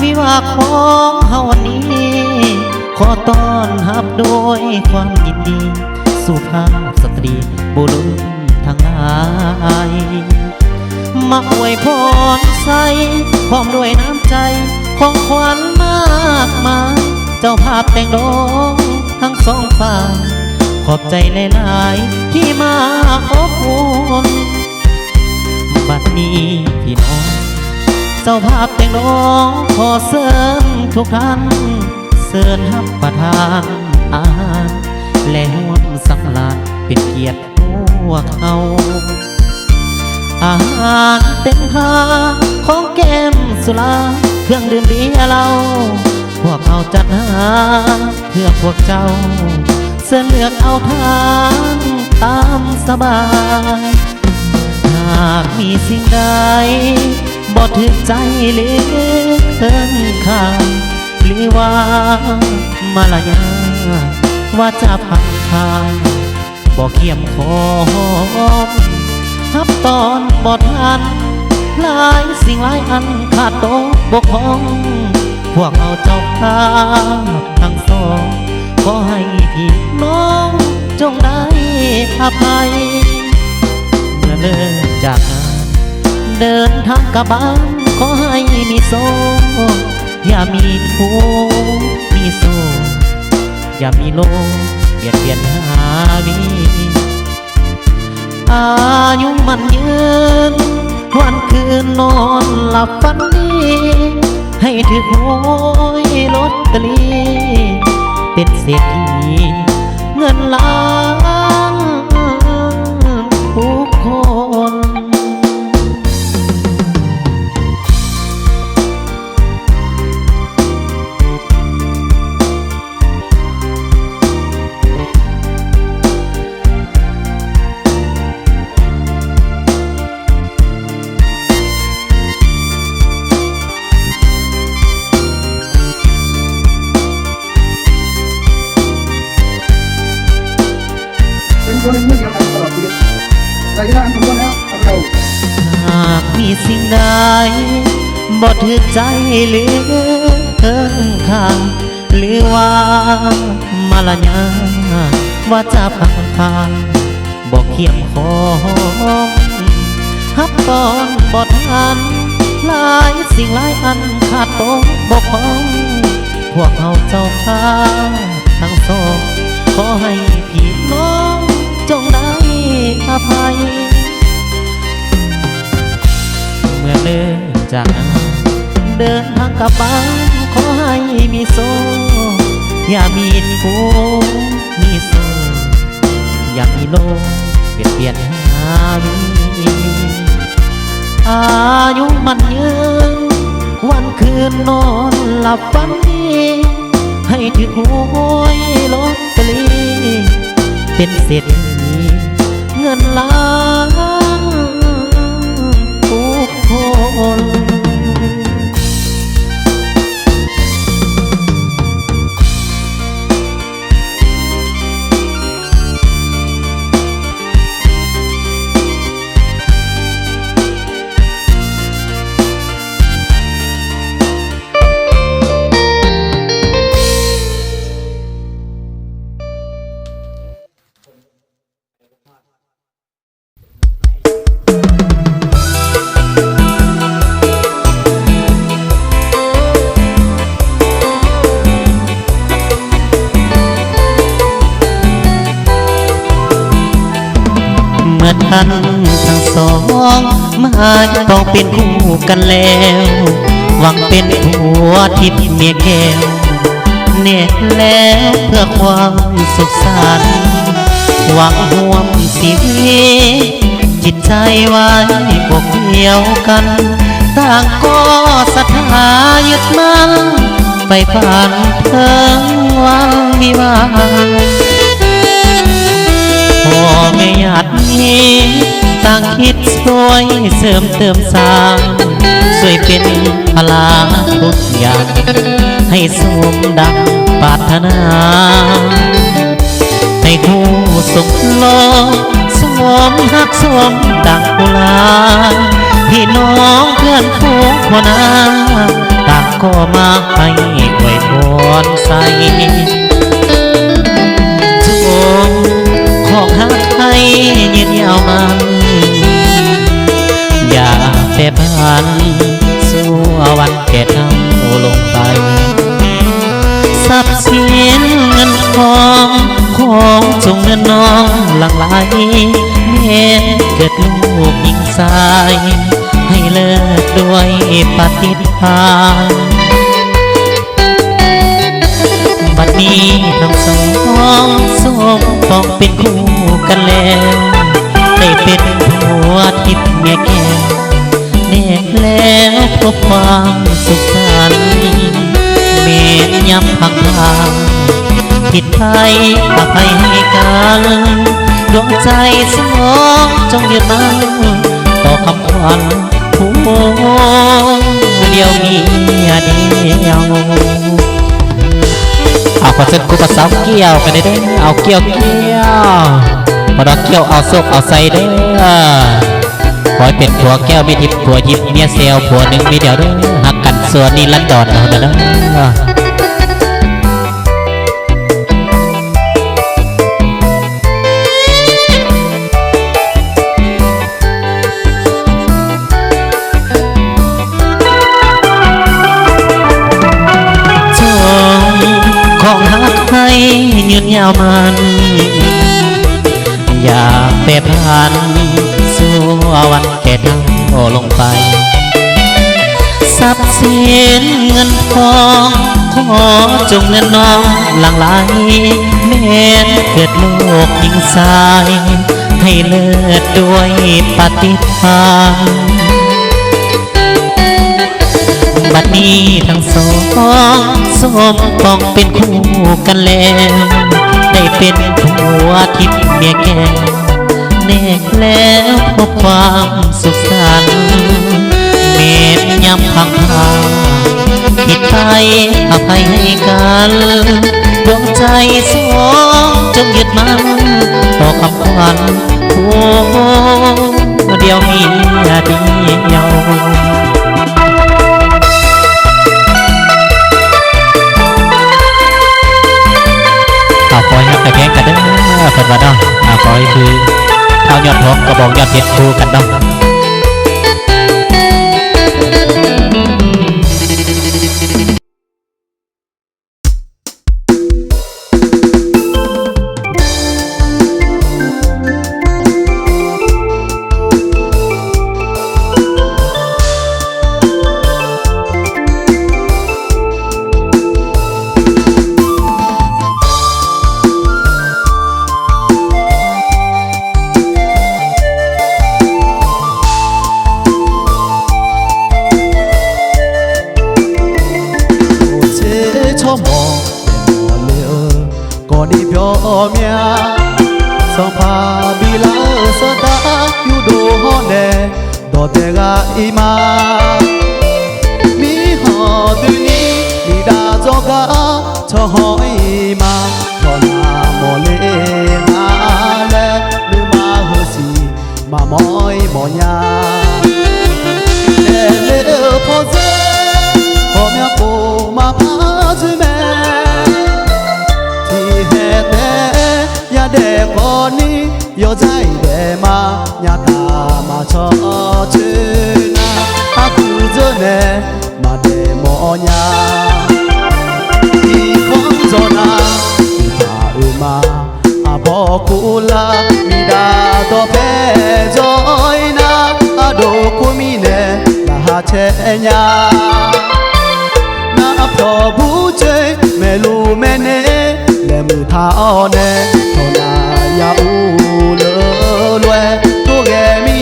วิวาของเฮาวันนี้ขอต้อนรับโดยความยินดีสุภาพสตรีบุรุษทั้งหลายมาอวยพรใส่พร้อมด้วยน้ำใจของขวัญมากมายเจ้าภาพแต่งดองทั้งสองฝ่ายขอบใจหลายๆที่มาอบอุ่นบัดนี้พี่น้องเจ้าภาพแต่งน้องขอเชิญทุกท่านเชิญรับประทานอาหารและร่วมสังสรรค์เป็นเกียรติพวกเขาอาหารเต็มทางของแก้มสุราเครื่องดื่มเบียร์เหล้าพวกเขาจัดหาเพื่อพวกเจ้าเชิญเลือกเอาทางตามสบายหากมีสิ่งใดบ่ถึงใจหรือเกินค่าหรือว่ามารยาว่าจะพังทางบ่เขี้ยมขอฮับตอนบ่ทันหลายสิ่งหลายอันขาดตกบกพร่องพวกเอาเจ้าภาพทั้งสองขอให้พี่น้องจงได้อภัยเมื่อเลิกจากเดินทางกลับบ้านขอให้มีโซ่อย่ามีทุกข์มีโซ่อย่ามีโลเบียดเบียนหาวิอายุมันยืนวันคืนนอนหลับฝันดีให้ถึงหวยลอตเตอรี่เป็นเศรษฐีเงินล้านทุกคนหากมีสิ่งใดบ่ถือใจหรือเกินค่าหรือว่ามารยาว่าจะพังทางบ่เขี้ยมขอฮับตอนบ่ทันหลายสิ่งหลายอันขาดตกบกพร่องพวกเขาเจ้าภาพทั้งสองขอให้พี่น้องจงได้อภัยเมื่อเลิกจากเดินทางกลับบ้านขอให้มีโซ่อย่ามีทุกข์มีโซ่อย่ามีโลเบียดเบียนหาวิอายุมันยืนวันคืนนอนหลับฝันดีให้ถึงหวยลอตเตอรี่เป็นเศรษฐีเงินล้านทุกคนท่านทั้งสองมาต้องเป็นคู่กันแล้วหวังเป็นผัวทิพย์เมียแก้วเน็ตแล้วเพื่อความสุขสันต์หวังห่วงชีวิต จิตใจไว้พวกเดียวกันต่างก็ศรัทธายึดมั่นไปผ่านเพิ่งวันวิวาพ่อแม่ญาตินี้ต่างคิดช่วยเสริมเติมสร้างช่วยเป็นพลาทุกอย่างให้สมดังปรารถนาให้คู่สมโลสมหักสมดังกุลาพี่น้องเพื่อนฝูงคนนาต่างก็มาให้อวยพรใส่จงของหักให้ยืนยาวมันอย่าแปรผันสู่วันแก่เท่าลงไปทรัพย์สินเงินทองของจงเงินน้องหลั่งไหลเมื่อเกิดลูกหญิงชายให้เลิกด้วยปฏิภาณบัดนี้ทั้งสองสมปองเป็นคู่กันแล้วได้เป็นผัวทิพย์เมียแก่แน่แล้วพบความสุขสันต์เมียย้ำพังพางผิดไปอภัยให้กันดวงใจสมองจงยึดมั่นต่อคำขวัญผู้เดียวมีเดียวเอาขอเชิญกูภาษาเกี่ยวกันได้เด้อเอาเกี่ยวพอดอกเกี่ยวเอาโซกเอาใส่เด้อขอให้เป็นผัวแก้วมีทิพย์ผัวยิบเมียเซลผัวหนึ่งมีเดียวเด้อหักกันส่วนนี้ลันดอนเอาเด้อของหักให้ยืนยาวมันอย่าแปรผันสู่วันแก่เท่าลงไปทรัพย์สินเงินทองขอจงเงินน้องหลั่งไหลแม้เกิดโลกหญิงชายให้เลิศด้วยปฏิภาณบัดนี้ทั้งสองสมปองเป็นคู่กันแล้วได้เป็นผัวทิพย์เมียแก่แน่แล้วพบความสุขสันต์เมตย้ำพังพาผิดไปอภัยให้กันดวงใจสองจงยึดมั่นต่อคำขวัญผู้เดียวมีเดียวขอให้ไปแข่งกันเด้อเพิ่นว่าเนาะขอให้คือเอายอดทองกระบอกยอดเพชรคู่กันเนาะ上帕比拉萨达有多好呢？多得个伊玛，你好对你，你打着个错好伊玛，错那莫嘞阿嘞，你马好西马莫伊莫呀，嘞嘞破子，破苗破马帕子咩？เด็กคนนี้ยอใจเดมาญาตามาชอชื่อนาอาคูเจเนมาเดมอญาอีคงโจนาอีพาอุมาอาบอกคูลามีดาตัวเพจอยนาอาโดคุมิเนลาฮาเชญานาพอบูเจเมลูเมเนเลมือเท้าเนยาอูเลลวยตัวแกมี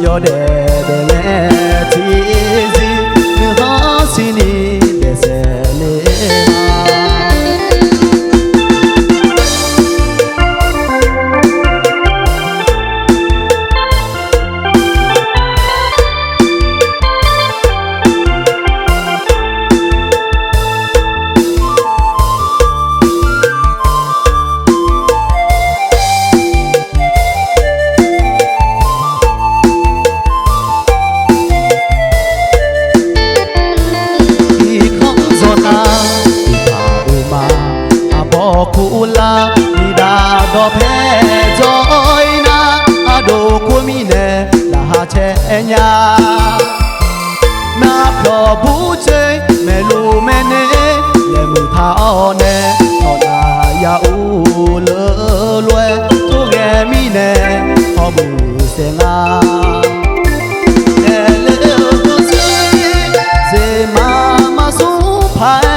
yo de me tizi ni hasini desele kula ni da do phe joy na ado ku mi ne la ha che nya na plo bu che me lu me ne le mu tha o ne tho da ya u le lue tu ge mi ne ho bu se nga ne le tu se ma ma su phai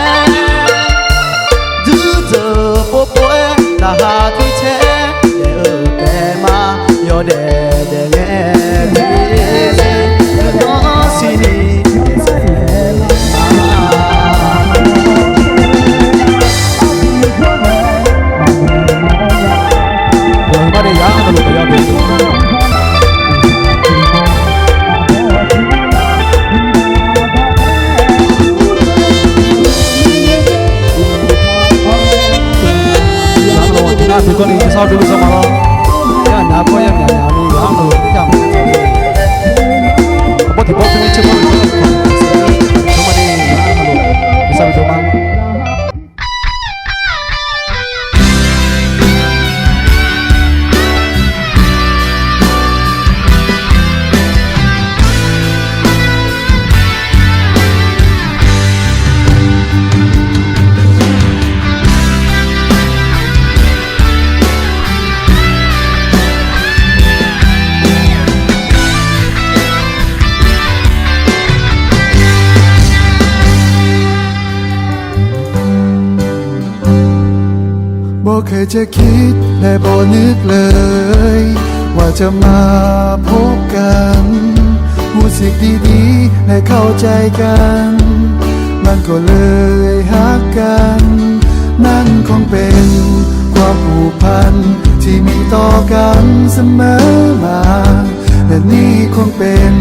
la ha thi che de pe ma yo de le no si ni se ma de ya no lo ya be thì con đi sau đưa cho mà lo cái nhà có em nhà nhà đi ăn rồi cái nhà mình có thì bố thì chưa có được chúng mà đi ăn rồi thì sao chúng mangบ่เคยจะคิดและบ่นึกเลยว่าจะมาพบกันรู้สึกดีๆและเข้าใจกันมันก็เลยฮักกันนั่นคงเป็นความผูกพันที่มีต่อกันเสมอมาและนี่คงเป็น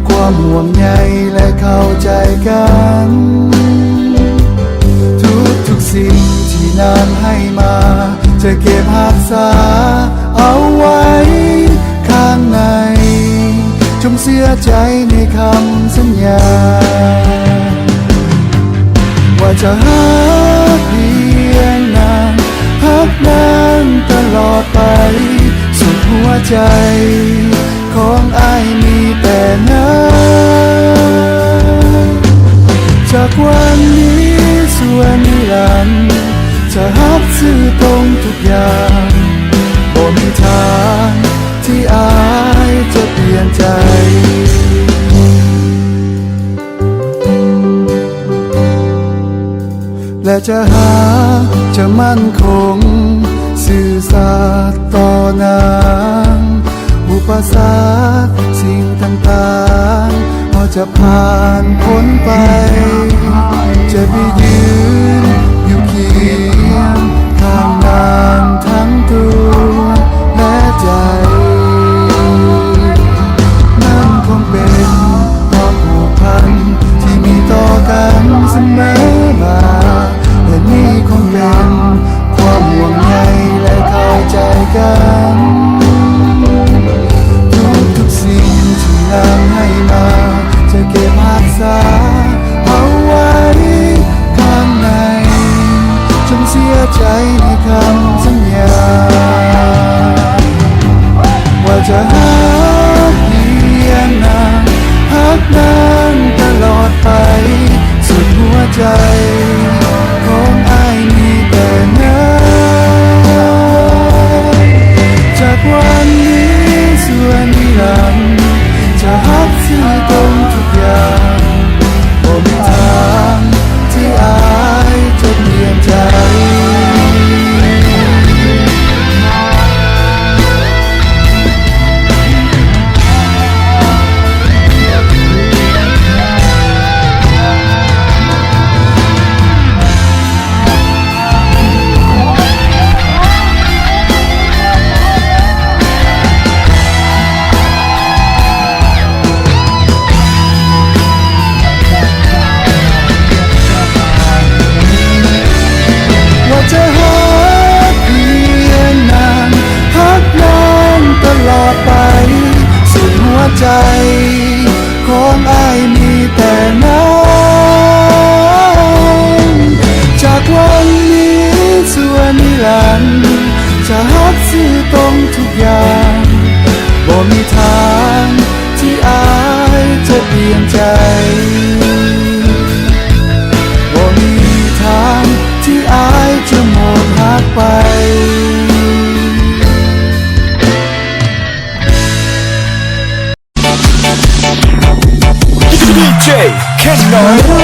ความห่วงใยและเข้าใจกันทุกสิ่งที่นานให้มาจะเก็บรักษาเอาไว้ข้างในจงเสียใจในคำสัญญาว่าจะฮักเพียงนานฮักนานตลอดไปสุดหัวใจของอ้ายมีแต่นั้นจากวันนี้ส่วนนิรันดร์จะฮักซื่อตรงทุกอย่างบ่มีทางที่อายจะเปลี่ยนใจและจะหาจะมั่นคงซื่อสัตย์ต่อนางอุปสรรคสิ่งต่างๆเราจะผ่านพ้นไปจะไปยืนอยู่เคียงข้างนางทั้งตัวและใจนั่นคงเป็นความผูกพันที่มีต่อกันเสมอมาและนี่คงเป็นความห่วงใยและเข้าใจกันทุกสิ่งที่นางให้มาจะเก็บรักษาเอาไว้ข้ 너를